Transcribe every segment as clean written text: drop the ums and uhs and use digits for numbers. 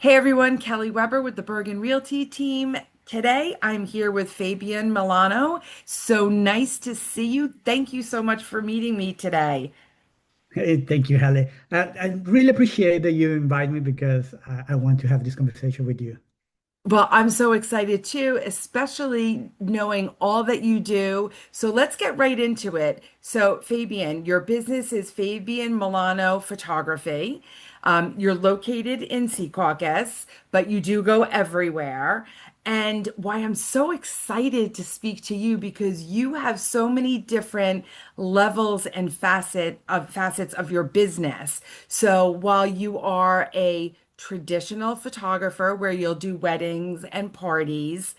Hey everyone, Kelly Weber with the Bergen Realty team. Today I'm here with Fabian Milano. So nice to see you. Thank you so much for meeting me today. Hey, thank you, Halle. I really appreciate that you invite me because I want to have this conversation with you. Well, I'm so excited too, especially knowing all that you do. So let's get right into it. So, Fabian, your business is Fabian Milano Photography. You're located in Secaucus, but you do go everywhere. And why I'm so excited to speak to you because you have so many different levels and facets of your business. So while you are a traditional photographer where you'll do weddings and parties,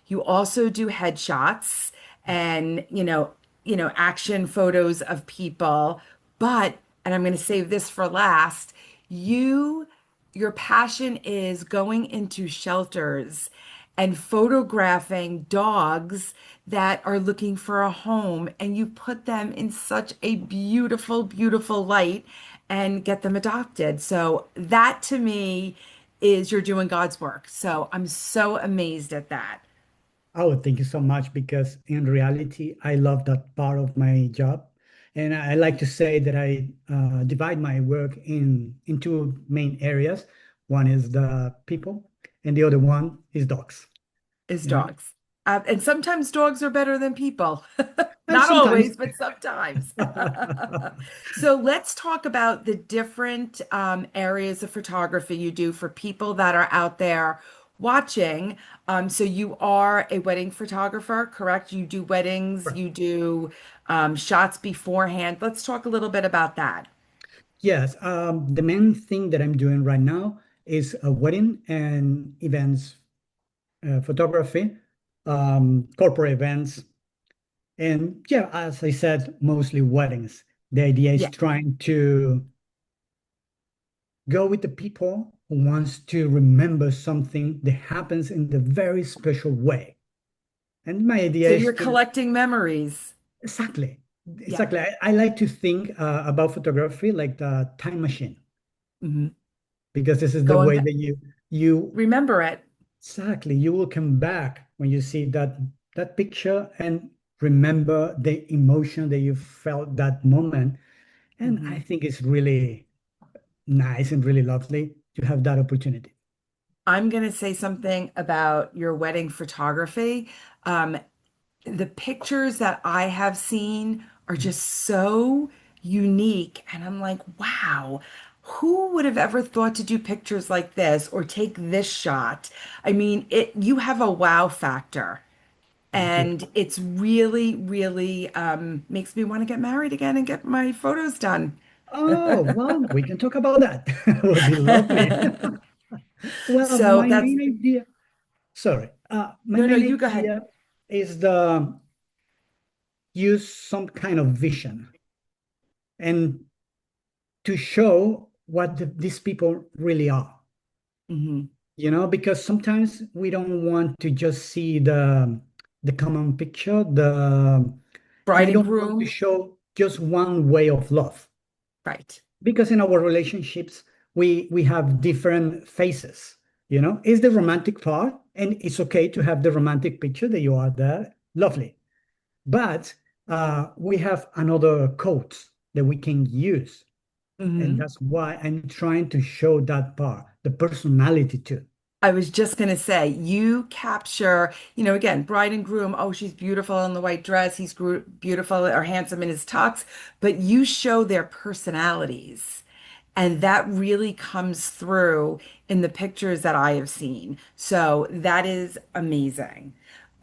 you also do headshots and action photos of people. But, and I'm going to save this for last, you your passion is going into shelters and photographing dogs that are looking for a home, and you put them in such a beautiful, beautiful light and get them adopted. So that to me is you're doing God's work. So I'm so amazed at that. Oh, thank you so much because in reality, I love that part of my job. And I like to say that I divide my work in two main areas. One is the people, and the other one is dogs. Is You know, dogs. And sometimes dogs are better than people. and Not sometimes. always, but sometimes. So let's talk about the different areas of photography you do for people that are out there watching. So you are a wedding photographer, correct? You do weddings, you do shots beforehand. Let's talk a little bit about that. Yes, the main thing that I'm doing right now is a wedding and events photography, corporate events, and yeah, as I said, mostly weddings. The idea is Yeah. trying to go with the people who wants to remember something that happens in the very special way. And my idea So is you're to collecting memories. exactly, Yeah. exactly. I like to think about photography like the time machine Hmm. because this is the Going way back, that you remember it. exactly, you will come back when you see that picture and remember the emotion that you felt that moment. And I Mhm. think it's really nice and really lovely to have that opportunity. I'm going to say something about your wedding photography. Um, the pictures that I have seen are just so unique. And I'm like, wow, who would have ever thought to do pictures like this or take this shot? I mean, you have a wow factor. Thank you. And it's really, really makes me want to get married again and get my photos done. Oh, well, we can talk about that. It would be lovely. Well, So my that's main idea, sorry, my no, no, main you go ahead. idea is the use some kind of vision and to show what these people really are. Hmm. Because sometimes we don't want to just see the common picture, and Bride I and don't want to groom, show just one way of love. right. Because in our relationships, we have different phases. It's the romantic part, and it's okay to have the romantic picture that you are there, lovely. But we have another codes that we can use, and Hmm. that's why I'm trying to show that part, the personality too. I was just going to say, you capture, again, bride and groom. Oh, she's beautiful in the white dress. He's beautiful or handsome in his tux, but you show their personalities. And that really comes through in the pictures that I have seen. So that is amazing.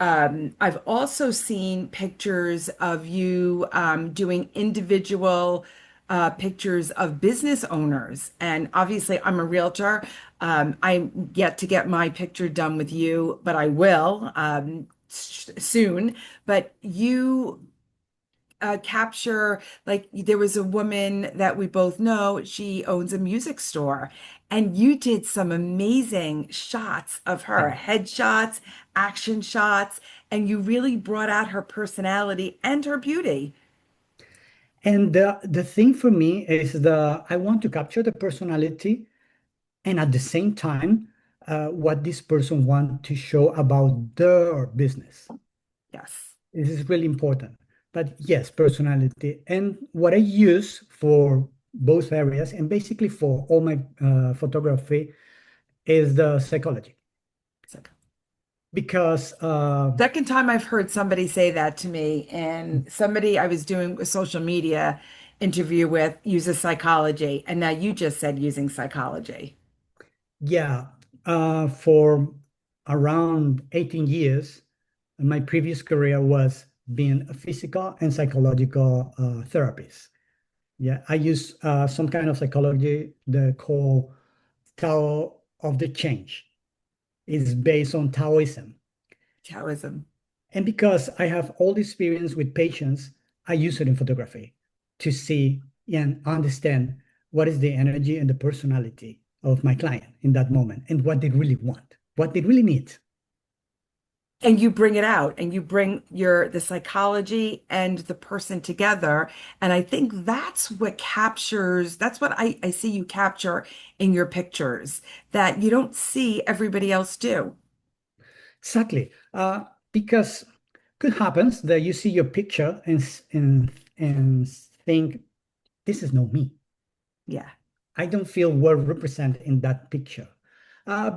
I've also seen picture of you doing individual pictures of business owners. And obviously, I'm a realtor. I'm yet to get my picture done with you, but I will soon. But you capture, like, there was a woman that we both know, she owns a music store, and you did some amazing shots of her, headshots, action shots, and you really brought out her personality and her beauty. And the thing for me is I want to capture the personality and at the same time, what this person want to show about their business. Yes. This is really important. But yes, personality. And what I use for both areas and basically for all my photography is the psychology. Second. Because Second time I've heard somebody say that to me, and somebody I was doing a social media interview with uses psychology, and now you just said using psychology. yeah, for around 18 years, my previous career was being a physical and psychological therapist. Yeah, I use some kind of psychology they call Tao of the change. It's based on Taoism. Taoism. And because I have all the experience with patients, I use it in photography to see and understand what is the energy and the personality of my client in that moment and what they really want, what they really need. And you bring it out and you bring the psychology and the person together. And I think that's what I see you capture in your pictures that you don't see everybody else do. Exactly. Because could happens that you see your picture and think, this is not me. Yeah. I don't feel well represented in that picture.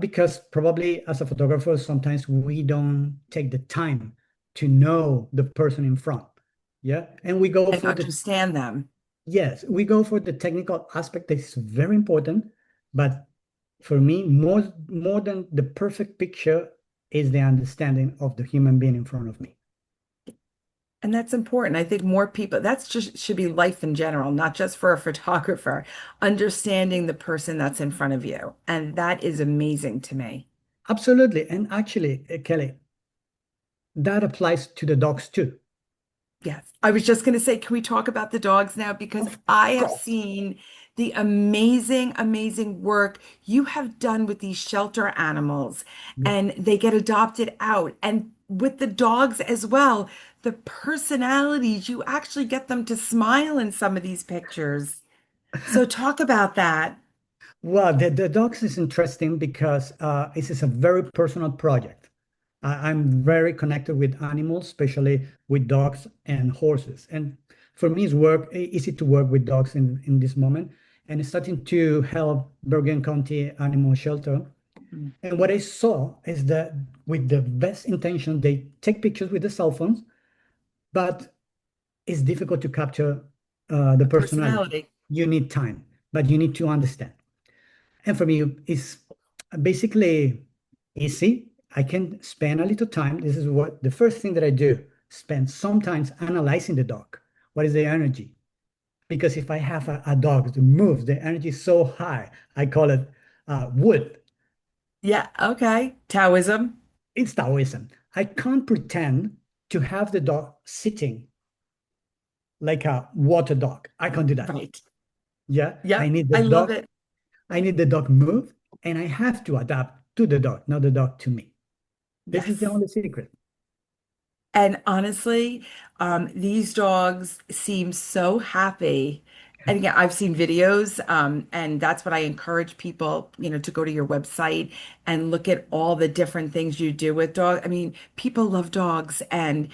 Because probably as a photographer, sometimes we don't take the time to know the person in front. Yeah. And we go And for the, understand them. yes, we go for the technical aspect that is very important. But for me, more than the perfect picture is the understanding of the human being in front of me. And that's important. I think more people, that's just should be life in general, not just for a photographer, understanding the person that's in front of you. And that is amazing to me. Absolutely. And actually, Kelly, that applies to the dogs too. Yes. I was just going to say, can we talk about the dogs now? Because Of I have course. seen the amazing, amazing work you have done with these shelter animals, Yeah. and they get adopted out. And with the dogs as well, the personalities, you actually get them to smile in some of these pictures. So talk about that. Well, the dogs is interesting because this is a very personal project. I'm very connected with animals, especially with dogs and horses. And for me, easy to work with dogs in this moment. And it's starting to help Bergen County Animal Shelter. Mm. And what I saw is that with the best intention, they take pictures with the cell phones, but it's difficult to capture the The personality. personality. You need time, but you need to understand. And for me, it's basically easy. I can spend a little time. This is what the first thing that I do, spend sometimes analyzing the dog. What is the energy? Because if I have a dog that moves, the energy is so high, I call it wood. Yeah, okay. Taoism. It's Taoism. I can't pretend to have the dog sitting like a water dog. I can't do that. Right. Yeah, Yep. I love it. I need the dog move, and I have to adapt to the dog, not the dog to me. This is the Yes. only secret. And honestly, these dogs seem so happy. And again, I've seen videos, and that's what I encourage people, to go to your website and look at all the different things you do with dogs. I mean, people love dogs and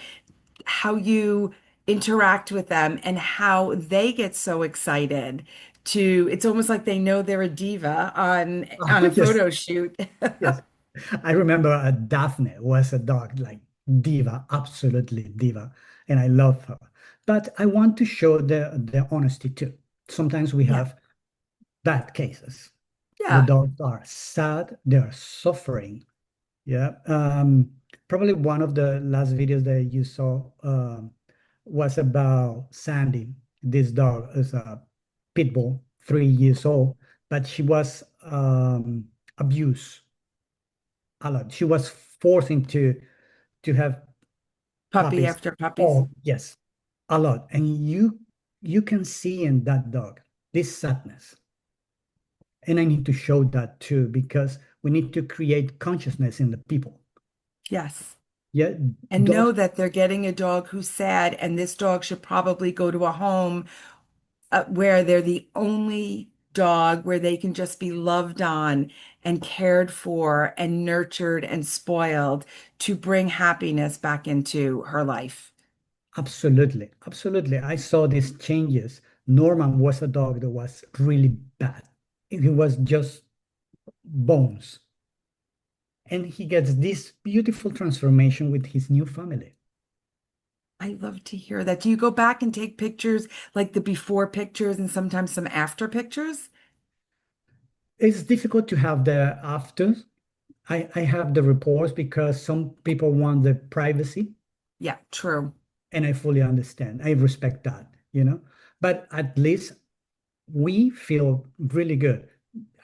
how you interact with them and how they get so excited it's almost like they know they're a diva on a Yes, photo shoot. yes. I remember Daphne was a dog like diva, absolutely diva, and I love her. But I want to show the honesty too. Sometimes we Yeah. have bad cases. The Yeah. dogs are sad, they are suffering. Yeah. Probably one of the last videos that you saw was about Sandy. This dog is a pit bull, 3 years old, but she was abused a lot. She was forcing to have Puppy puppies. after puppies. Oh, yes, a lot. And you can see in that dog this sadness. And I need to show that too because we need to create consciousness in the people. Yes. Yeah, And know dogs. that they're getting a dog who's sad, and this dog should probably go to a home where they're the only dog where they can just be loved on and cared for and nurtured and spoiled to bring happiness back into her life. Absolutely. Absolutely. I saw these changes. Norman was a dog that was really bad. He was just bones. And he gets this beautiful transformation with his new family. I love to hear that. Do you go back and take pictures like the before pictures and sometimes some after pictures? It's difficult to have the afters. I have the reports because some people want the privacy, Yeah, true. and I fully understand. I respect that. But at least we feel really good.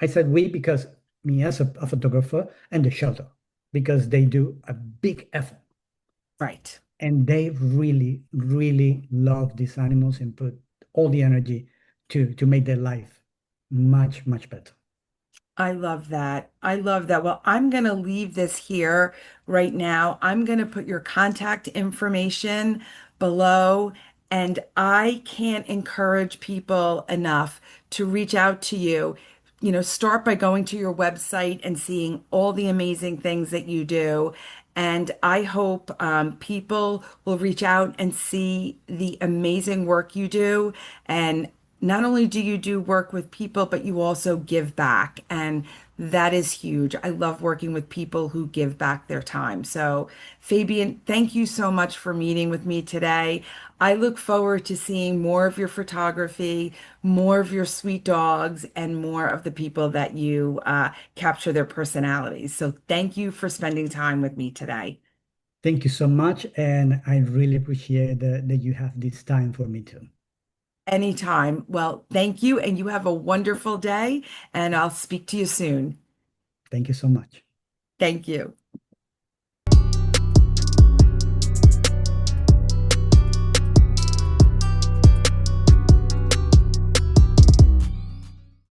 I said we because me as a photographer and the shelter, because they do a big effort Right. and they really, really love these animals and put all the energy to make their life much, much better. I love that. I love that. Well, I'm going to leave this here right now. I'm going to put your contact information below, and I can't encourage people enough to reach out to you. Start by going to your website and seeing all the amazing things that you do. And I hope people will reach out and see the amazing work you do. And not only do you do work with people, but you also give back. And that is huge. I love working with people who give back their time. So, Fabian, thank you so much for meeting with me today. I look forward to seeing more of your photography, more of your sweet dogs, and more of the people that you capture their personalities. So, thank you for spending time with me today. Thank you so much. And I really appreciate that you have this time for me too. Anytime. Well, thank you, and you have a wonderful day, and I'll speak to you soon. Thank you so much. Thank you.